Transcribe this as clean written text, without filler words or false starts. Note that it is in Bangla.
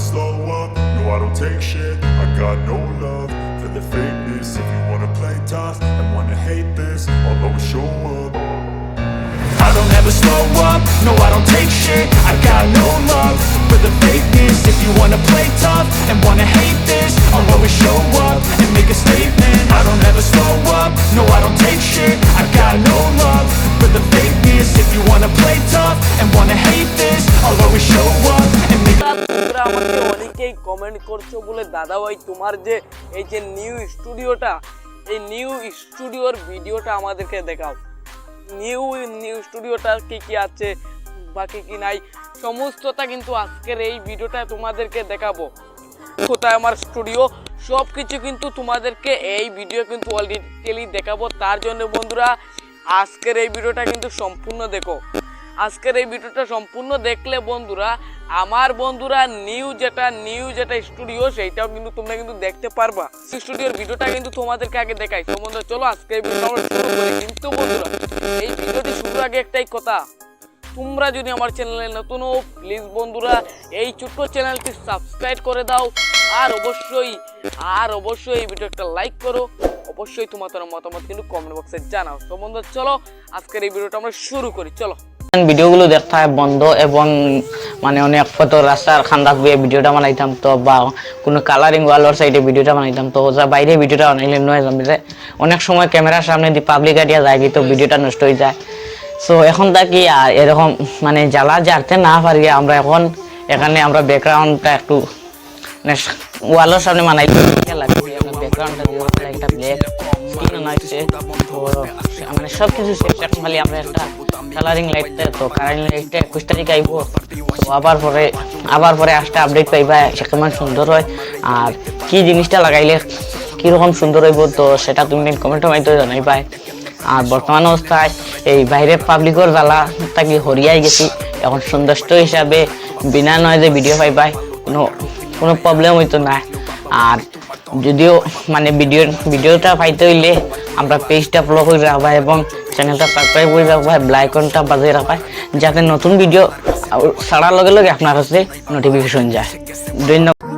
slow up, no I don't take shit. I got no love for the fakeness. If you wanna play tough and wanna hate this, I'll always show up. I don't ever slow up, no I don't take shit. I got no love for the fakeness. If you wanna play tough and wanna hate this, I'll always show up and make a statement. I don't ever slow up, no I don't take shit. I got no love for the fakeness. If you wanna play tough and wanna hate this, I'll always show up and make a তোমরা আমাকে অনেকেই কমেন্ট করছো বলে দাদা ভাই তোমার যে এই যে নিউ স্টুডিওটা, এই নিউ স্টুডিওর ভিডিওটা আমাদেরকে দেখাও। নিউ স্টুডিওটা কি আছে বা কি নাই সমস্তটা কিন্তু আজকের এই ভিডিওটা তোমাদেরকে দেখাবো। কোথায় আমার স্টুডিও সব কিছু কিন্তু তোমাদেরকে এই ভিডিও কিন্তু অলরেডি দেখাবো। তার জন্য বন্ধুরা আজকের এই ভিডিওটা কিন্তু সম্পূর্ণ দেখো। আজকের এই ভিডিওটা সম্পূর্ণ দেখলে বন্ধুরা আমার বন্ধুরা নিউ যেটা স্টুডিও সেইটাও কিন্তু তোমরা কিন্তু দেখতে পারবা। স্টুডিওর ভিডিওটা কিন্তু তোমাদেরকে আগে দেখাই। তো বন্ধুরা চলো আজকে এই ভিডিওটা আমরা শুরু করি। কিন্তু বন্ধুরা এই ভিডিওটি শুরুর আগে একটাই কথা, তোমরা যদি আমার চ্যানেলে নতুন হও প্লিজ বন্ধুরা এই ছোট্ট চ্যানেলটি সাবস্ক্রাইব করে দাও। আর অবশ্যই এই ভিডিও একটা লাইক করো। অবশ্যই তোমাদের মতামত কিন্তু কমেন্ট বক্সে জানাও। তো বন্ধুরা চলো আজকের এই ভিডিওটা আমরা শুরু করি। চলো ভিডিওগুলো দেখা হয় বন্ধ এবং মানে অনেক ফটো রাস্তার খান্দাক দিয়ে ভিডিওটা বানাইতাম তো, বা কোনো কালারিং ওয়ালের সাইডে ভিডিওটা বানাইতাম তো, যা বাইরে ভিডিওটা বানাইলে নয় জমিতে অনেক সময় ক্যামেরার সামনে দিয়ে পাবলিক এরিয়া যায় তো ভিডিওটা নষ্ট হয়ে যায়। সো এখন থাকি এরকম মানে জ্বালা জারতে না পারি আমরা এখন এখানে আমরা ব্যাকগ্রাউন্ডটা একটু মানে ওয়ালের সামনে বানাই ব্যাকগ্রাউন্ডটা দিয়ে একটা ব্ল্যাক স্ক্রিন আনাইছে তো মানে সব কিছু শেষ। এখন খালি আমরা একটা কালারিং লাইটটা তো কালারিং লাইটটা 21 তারিখ আইব তো আবার পরে আসতে আপডেট পাইবা কেমন সুন্দর হয় আর কি জিনিসটা লাগাইলে কিরকম সুন্দর হইব তো সেটা তুমি কমেন্টের মাধ্যমে জানাইবা। আর বর্তমান অবস্থায় এই বাইরে পাবলিকর জ্বালা থাকি হরিয়াই গেছি, এখন সন্তুষ্ট হিসাবে বিনা নয় যে ভিডিও পাইবাই কোনো প্রবলেম হইতো না। আর যদিও মানে ভিডিওটা পাইতে হইলে আমরা পেজটা ফলো করে রাখবা এবং চ্যানেলটা সাবস্ক্রাইব করে রাখবা, বেল আইকনটা বাজিয়ে রাখবা যাতে নতুন ভিডিও ছাড়ার লগে লগে আপনার কাছে নোটিফিকেশন যায়। ধন্যবাদ।